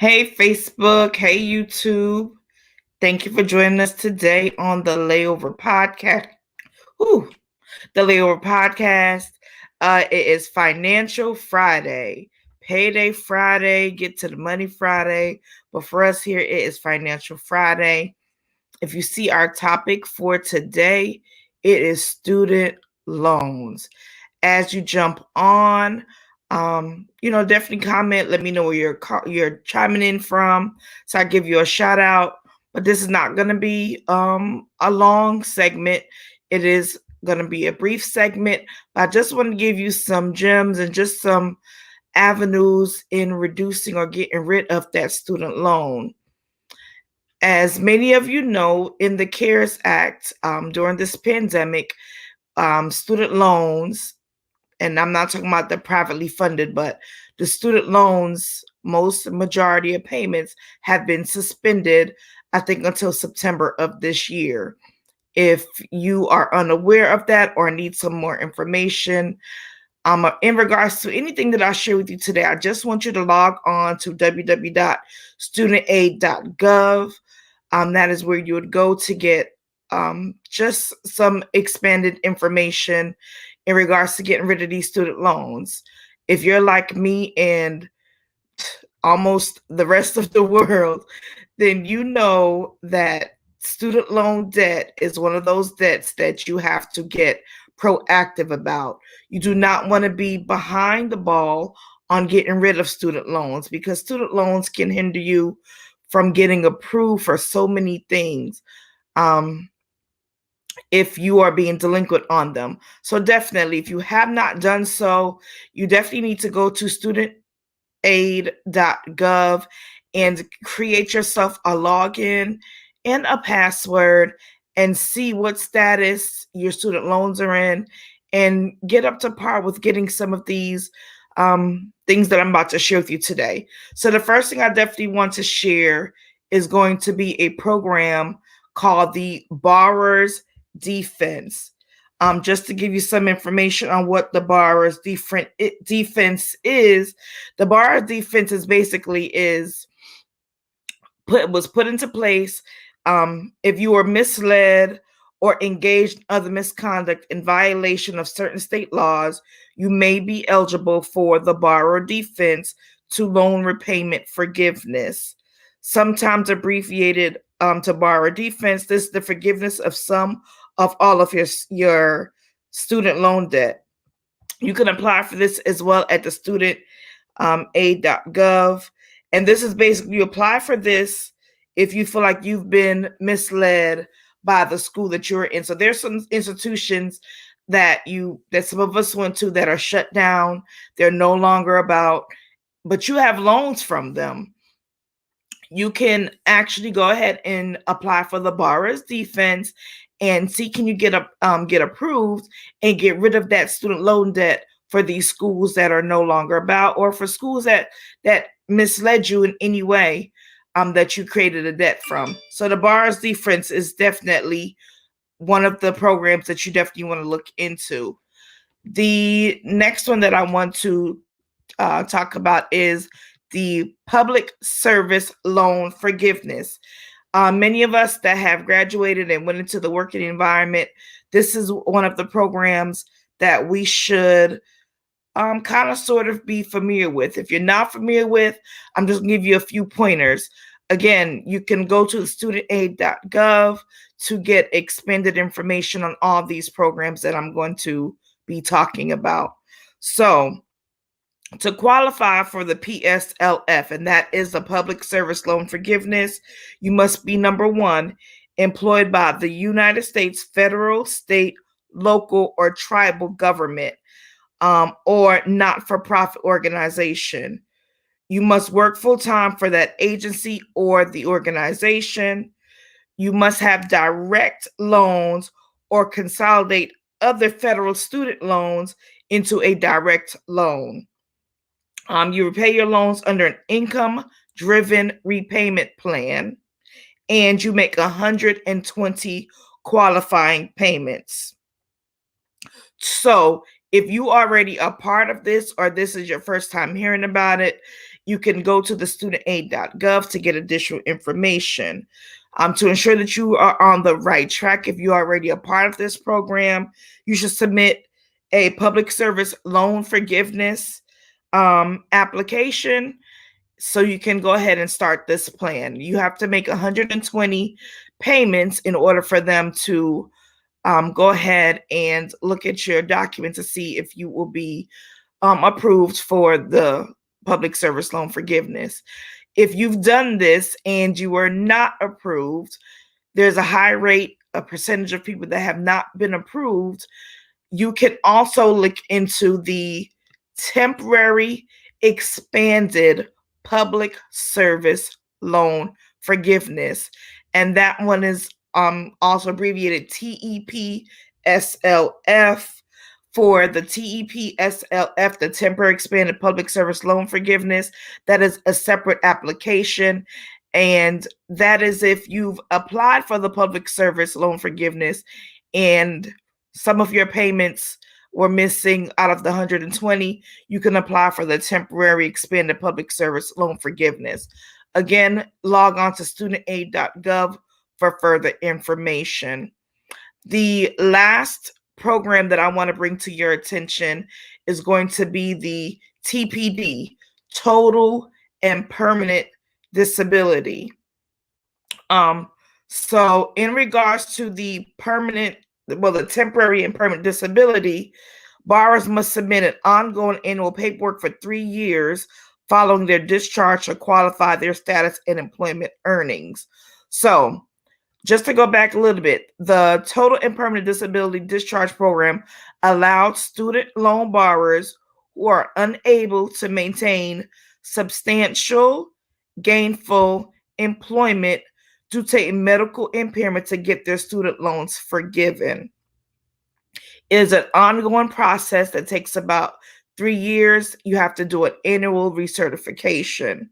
Hey, Facebook. Hey, YouTube. Thank you for joining us today on the Layover Podcast. Ooh, the Layover Podcast. It is Financial Friday, Payday Friday, Get to the Money Friday. But for us here, it is Financial Friday. If you see our topic for today, it is student loans. As you jump on, definitely comment. Let me know where you're chiming in from, so I give you a shout out. But this is not going to be a long segment. It is going to be a brief segment. But I just want to give you some gems and just some avenues in reducing or getting rid of that student loan. As many of you know, in the CARES Act, during this pandemic, student loans, and I'm not talking about the privately funded, but the student loans, most majority of payments have been suspended, I think, until September of this year. If you are unaware of that or need some more information, in regards to anything that I share with you today, I just want you to log on to www.studentaid.gov. That is where you would go to get just some expanded information in regards to getting rid of these student loans. If you're like me and almost the rest of the world, then you know that student loan debt is one of those debts that you have to get proactive about. You do not want to be behind the ball on getting rid of student loans, because student loans can hinder you from getting approved for so many things if you are being delinquent on them. So definitely, if you have not done so, you definitely need to go to studentaid.gov and create yourself a login and a password and see what status your student loans are in and get up to par with getting some of these things that I'm about to share with you today. So the first thing I definitely want to share is going to be a program called the Borrower's Defense. Just to give you some information on what the borrower's defense is, the borrower's defense is basically was put into place if you were misled or engaged in other misconduct in violation of certain state laws, you may be eligible for the borrower defense to loan repayment forgiveness. Sometimes abbreviated to borrower defense, this is the forgiveness of some of all of your student loan debt. You can apply for this as well at the studentaid.gov. And this is basically, you apply for this if you feel like you've been misled by the school that you're in. So there's some institutions that some of us went to that are shut down. They're no longer about, but you have loans from them. You can actually go ahead and apply for the borrower's defense and see, can you get approved and get rid of that student loan debt for these schools that are no longer about, or for schools that misled you in any way that you created a debt from. So the borrower's defense is definitely one of the programs that you definitely want to look into. The next one that I want to talk about is the public service loan forgiveness. Many of us that have graduated and went into the working environment, this is one of the programs that we should kind of sort of be familiar with. If you're not familiar with, I'm just gonna give you a few pointers. Again, you can go to studentaid.gov to get expanded information on all these programs that I'm going to be talking about. So to qualify for the PSLF, and that is the Public Service Loan Forgiveness, you must be, number one, employed by the United States federal, state, local, or tribal government, or not-for-profit organization. You must work full-time for that agency or the organization. You must have direct loans or consolidate other federal student loans into a direct loan. You repay your loans under an income-driven repayment plan, and you make 120 qualifying payments. So if you already a part of this, or this is your first time hearing about it, you can go to the studentaid.gov to get additional information. To ensure that you are on the right track, if you're already a part of this program, you should submit a public service loan forgiveness application so you can go ahead and start this plan. You have to make 120 payments in order for them to go ahead and look at your document to see if you will be approved for the public service loan forgiveness. If you've done this and you are not approved, there's a high rate, a percentage of people that have not been approved. You can also look into the temporary expanded public service loan forgiveness. And that one is also abbreviated TEPSLF. For the TEPSLF, the Temporary Expanded Public Service Loan Forgiveness, that is a separate application. And that is if you've applied for the public service loan forgiveness and some of your payments were missing out of the 120, you can apply for the Temporary Expanded Public Service Loan Forgiveness. Again, log on to studentaid.gov for further information. The last program that I want to bring to your attention is going to be the TPD, Total and Permanent Disability. So in regards to the temporary and permanent disability, borrowers must submit an ongoing annual paperwork for 3 years following their discharge to qualify their status and employment earnings. So just to go back a little bit, the Total and Permanent Disability Discharge Program allowed student loan borrowers who are unable to maintain substantial, gainful employment due to a medical impairment to get their student loans forgiven. It is an ongoing process that takes about 3 years. You have to do an annual recertification.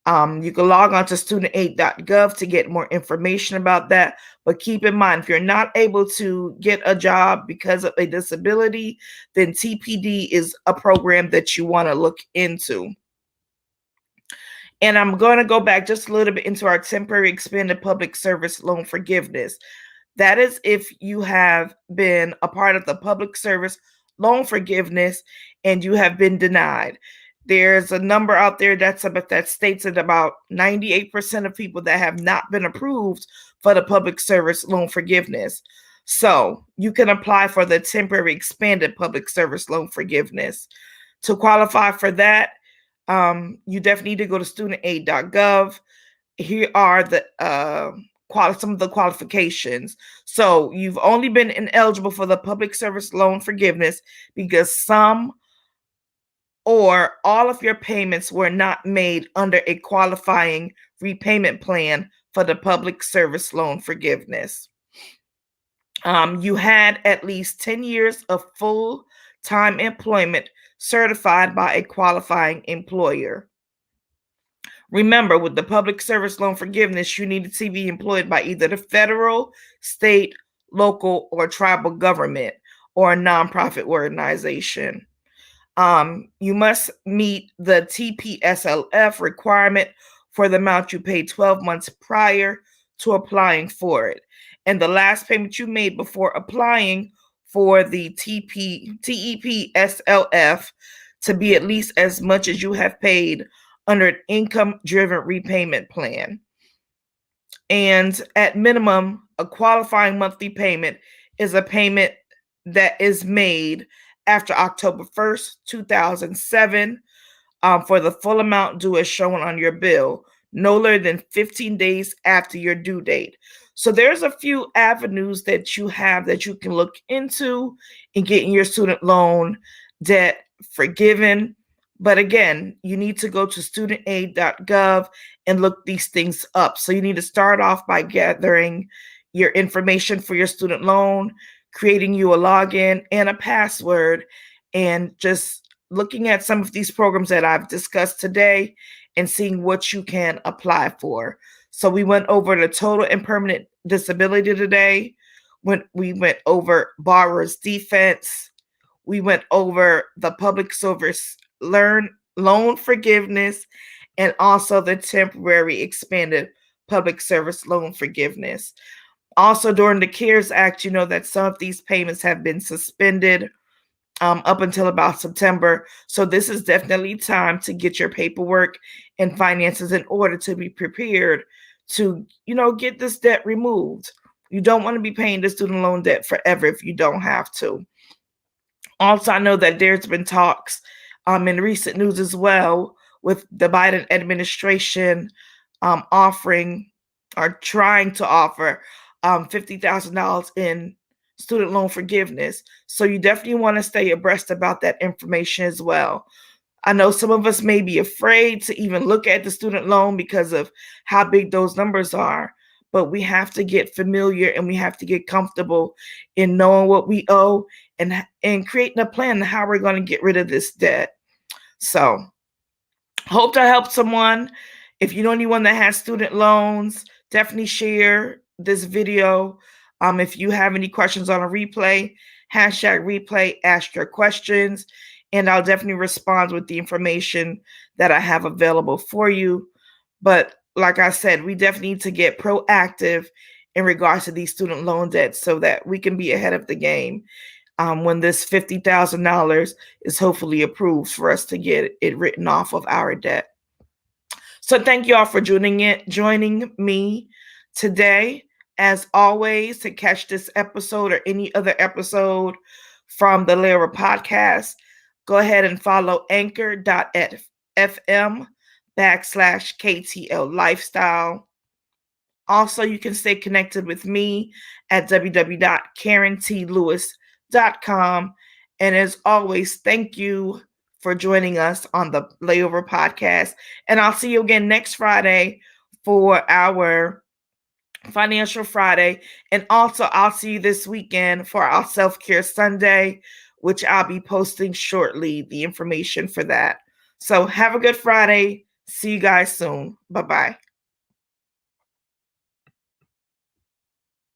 You can log on to studentaid.gov to get more information about that. But keep in mind, if you're not able to get a job because of a disability, then TPD is a program that you want to look into. And I'm going to go back just a little bit into our temporary expanded public service loan forgiveness. That is if you have been a part of the public service loan forgiveness and you have been denied. There's a number out there that states that about 98% of people that have not been approved for the public service loan forgiveness. So you can apply for the temporary expanded public service loan forgiveness. To qualify for that, you definitely need to go to studentaid.gov. Here are some of the qualifications. So you've only been ineligible for the public service loan forgiveness because some or all of your payments were not made under a qualifying repayment plan for the public service loan forgiveness. You had at least 10 years of full-time employment certified by a qualifying employer. Remember, with the public service loan forgiveness, you needed to be employed by either the federal, state, local, or tribal government or a nonprofit organization. You must meet the TPSLF requirement for the amount you paid 12 months prior to applying for it. And the last payment you made before applying for the TEPSLF to be at least as much as you have paid under an income-driven repayment plan. And at minimum, a qualifying monthly payment is a payment that is made after October 1st, 2007, for the full amount due as shown on your bill, no later than 15 days after your due date. So there's a few avenues that you have that you can look into in getting your student loan debt forgiven. But again, you need to go to studentaid.gov and look these things up. So you need to start off by gathering your information for your student loan, creating you a login and a password, and just looking at some of these programs that I've discussed today and seeing what you can apply for. So we went over the total and permanent disability today. We went over borrower's defense. We went over the public service loan forgiveness, and also the temporary expanded public service loan forgiveness. Also, during the CARES Act, you know that some of these payments have been suspended up until about September. So this is definitely time to get your paperwork and finances in order to be prepared to, get this debt removed. You don't want to be paying the student loan debt forever if you don't have to. Also, I know that there's been talks in recent news as well with the Biden administration offering or trying to offer $50,000 in student loan forgiveness. So you definitely want to stay abreast about that information as well. I know some of us may be afraid to even look at the student loan because of how big those numbers are, but we have to get familiar and we have to get comfortable in knowing what we owe and creating a plan on how we're going to get rid of this debt. So, hope to help someone. If you know anyone that has student loans, definitely share this video. If you have any questions on a replay, #replay, ask your questions, and I'll definitely respond with the information that I have available for you. But like I said, we definitely need to get proactive in regards to these student loan debts so that we can be ahead of the game when this $50,000 is hopefully approved for us to get it written off of our debt. So thank you all for joining me today. As always, to catch this episode or any other episode from the Lyra podcast, go ahead and follow anchor.fm/KTL Lifestyle. Also, you can stay connected with me at www.KarenTLewis.com. And as always, thank you for joining us on the Layover Podcast. And I'll see you again next Friday for our Financial Friday. And also, I'll see you this weekend for our Self-Care Sunday, which I'll be posting shortly, the information for that. So have a good Friday. See you guys soon. Bye-bye.